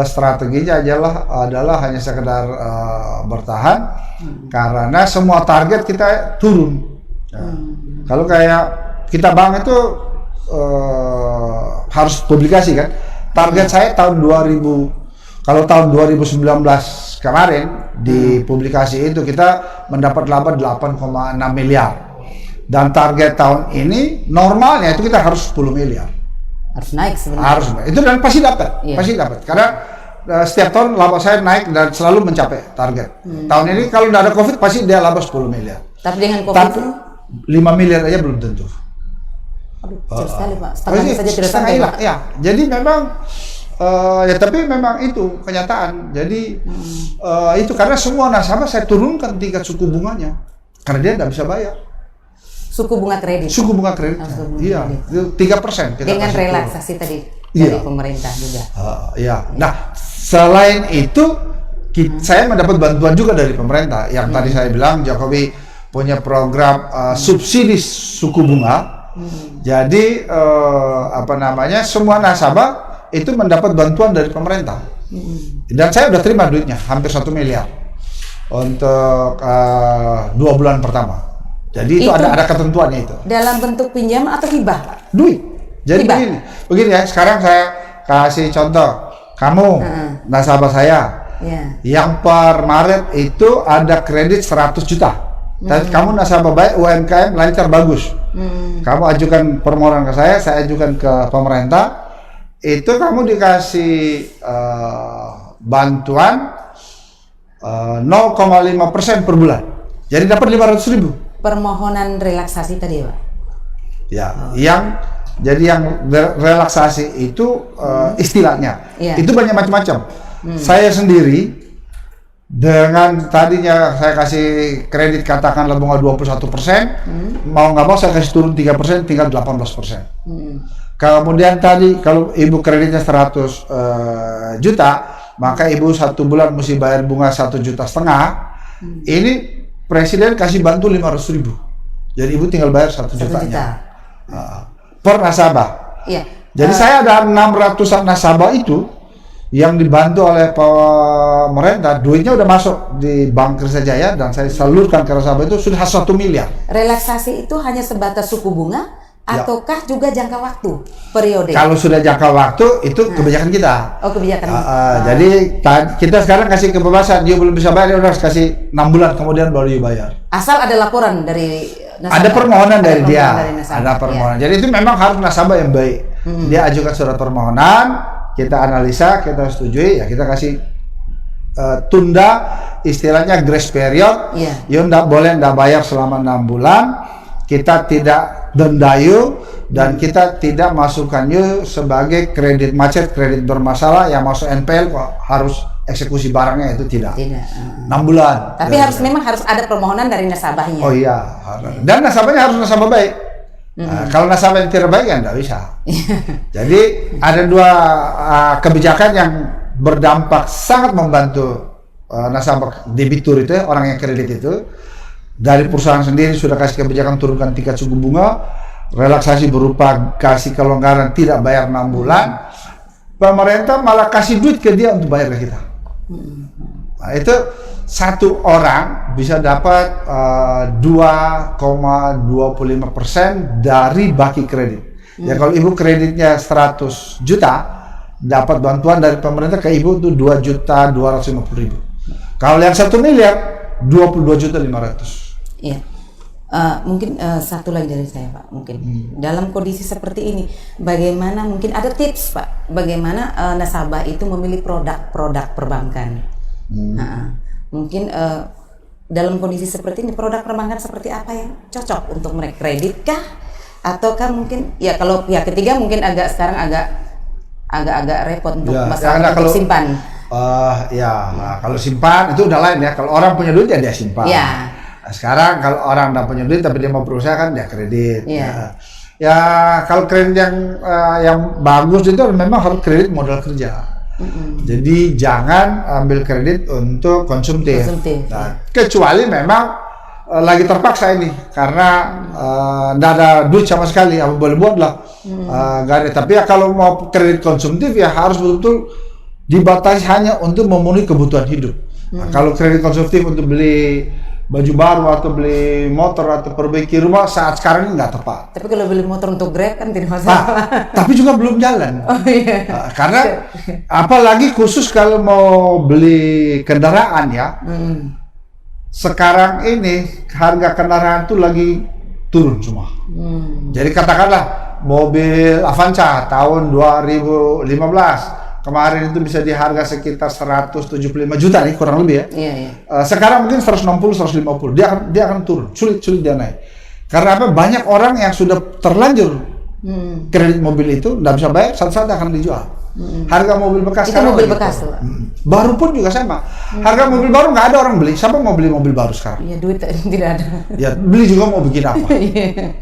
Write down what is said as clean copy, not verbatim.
Strateginya adalah hanya sekedar bertahan karena semua target kita turun. Kalau kayak kita bank itu harus publikasi kan. Target saya tahun 2000, kalau tahun 2019 kemarin di publikasi itu kita mendapat laba 8,6 miliar. Dan target tahun ini normalnya itu kita harus 10 miliar. Harus naik sebenarnya. Harus, itu dan pasti dapat, pasti dapat. Karena setiap tahun laba saya naik dan selalu mencapai target. Tahun ini kalau tidak ada COVID pasti dia laba 10 miliar. Tapi dengan COVID itu 5 miliar aja belum tentu. Aduh, kecil sekali Pak. Setengahnya saja tidak sampai. Ya, jadi memang ya tapi memang itu kenyataan. Jadi itu karena semua nasabah saya turunkan tingkat suku bunganya karena dia tidak bisa bayar. Suku bunga kredit. Suku bunga kredit. Iya, 3%. Dengan relaksasi tadi dari pemerintah juga. Iya. Nah, selain itu saya mendapat bantuan juga dari pemerintah. Yang tadi saya bilang Jokowi punya program subsidi suku bunga. Jadi semua nasabah itu mendapat bantuan dari pemerintah. Dan saya udah terima duitnya hampir 1 miliar untuk 2 bulan pertama. Jadi itu ada ketentuannya itu. Dalam bentuk pinjam atau hibah? Duit. Jadi begini ya. Sekarang saya kasih contoh. Kamu nasabah saya, yang per Maret itu ada kredit 100 juta. Dan kamu nasabah baik, UMKM lancar bagus. Kamu ajukan permohonan ke saya ajukan ke pemerintah. Itu kamu dikasih bantuan 0,5% per bulan. Jadi dapat 500.000. Permohonan relaksasi tadi Pak? Ya, yang relaksasi itu istilahnya. Itu banyak macam-macam. Saya sendiri dengan tadinya saya kasih kredit katakanlah bunga 21%, mau nggak mau saya kasih turun 3%, tinggal 18%. Kemudian tadi kalau ibu kreditnya 100 juta, maka ibu 1 bulan mesti bayar bunga 1,5 juta. Ini Presiden kasih bantu 500.000. Jadi ibu tinggal bayar 1 jutanya. Per nasabah. Iya. Jadi saya ada 600-an nasabah itu yang dibantu oleh pemerintah, duitnya udah masuk di Bank Krisnajaya dan saya salurkan ke nasabah itu sudah 1 miliar. Relaksasi itu hanya sebatas suku bunga ataukah juga jangka waktu, periode? Kalau sudah jangka waktu itu kebijakan kita. Oh, kebijakan. Jadi kita sekarang kasih kebebasan, dia belum bisa bayar, udah kasih 6 bulan kemudian baru dibayar. Asal ada laporan dari nasabah. Ada permohonan dari dia. Ada permohonan. Jadi itu memang harus nasabah yang baik. Dia ajukan surat permohonan, kita analisa, kita setujui, ya kita kasih tunda, istilahnya grace period. Ya nggak boleh nggak bayar selama 6 bulan. Kita tidak denda dan kita tidak masukkan sebagai kredit macet, kredit bermasalah yang masuk NPL kok harus eksekusi barangnya, itu tidak. 6 bulan. Tapi memang harus ada permohonan dari nasabahnya. Oh iya, dan nasabahnya harus nasabah baik. Kalau nasabah yang tidak baik ya nggak bisa. Jadi ada 2 kebijakan yang berdampak sangat membantu nasabah debitur itu, orang yang kredit itu. Dari perusahaan sendiri sudah kasih kebijakan turunkan tingkat suku bunga, relaksasi berupa kasih kelonggaran tidak bayar 6 bulan. Pemerintah malah kasih duit ke dia untuk bayar ke kita. Nah, itu 1 orang bisa dapat 2,25% dari baki kredit. Ya kalau ibu kreditnya 100 juta, dapat bantuan dari pemerintah ke ibu itu 2.250.000. Kalau yang 1 miliar 22.500.000. Iya. Mungkin satu lagi dari saya Pak, mungkin dalam kondisi seperti ini bagaimana, mungkin ada tips Pak, bagaimana nasabah itu memilih produk perbankan. Mungkin dalam kondisi seperti ini produk perbankan seperti apa yang cocok untuk mereka, kredit kah ataukah mungkin ya kalau pihak ketiga mungkin sekarang agak repot untuk masalah untuk simpan. Kalau simpan itu udah lain ya. Kalau orang punya duit ya dia simpan. Nah, sekarang kalau orang nggak punya duit tapi dia mau berusaha kan dia kredit. Ya kalau kredit yang bagus itu memang harus kredit modal kerja. Jadi jangan ambil kredit untuk konsumtif. Nah, kecuali memang lagi terpaksa ini karena nggak ada duit sama sekali, apa boleh buat lah. Tapi ya kalau mau kredit konsumtif ya harus betul-betul dibatasi hanya untuk memenuhi kebutuhan hidup. Nah, kalau kredit konsumtif untuk beli baju baru atau beli motor atau perbaiki rumah saat sekarang ini nggak tepat. Tapi kalau beli motor untuk Grab kan tidak masalah. Tapi juga belum jalan. Oh iya. Karena apalagi khusus kalau mau beli kendaraan ya. Sekarang ini harga kendaraan tuh lagi turun semua. Jadi katakanlah mobil Avanza tahun 2015 kemarin itu bisa di harga sekitar 175 juta nih kurang lebih ya. Iya, iya. Sekarang mungkin 160 150. Dia akan turun. Sulit dia naik. Karena apa? Banyak orang yang sudah terlanjur kredit mobil itu nggak bisa bayar, satu-satu akan dijual. Harga mobil bekas Itu sekarang mobil lagi bekas turun. tuh. Baru pun juga sama. Harga mobil baru nggak ada orang beli. Siapa mau beli mobil baru sekarang? Iya, duit tidak ada. Ya beli juga mau bikin apa? Iya.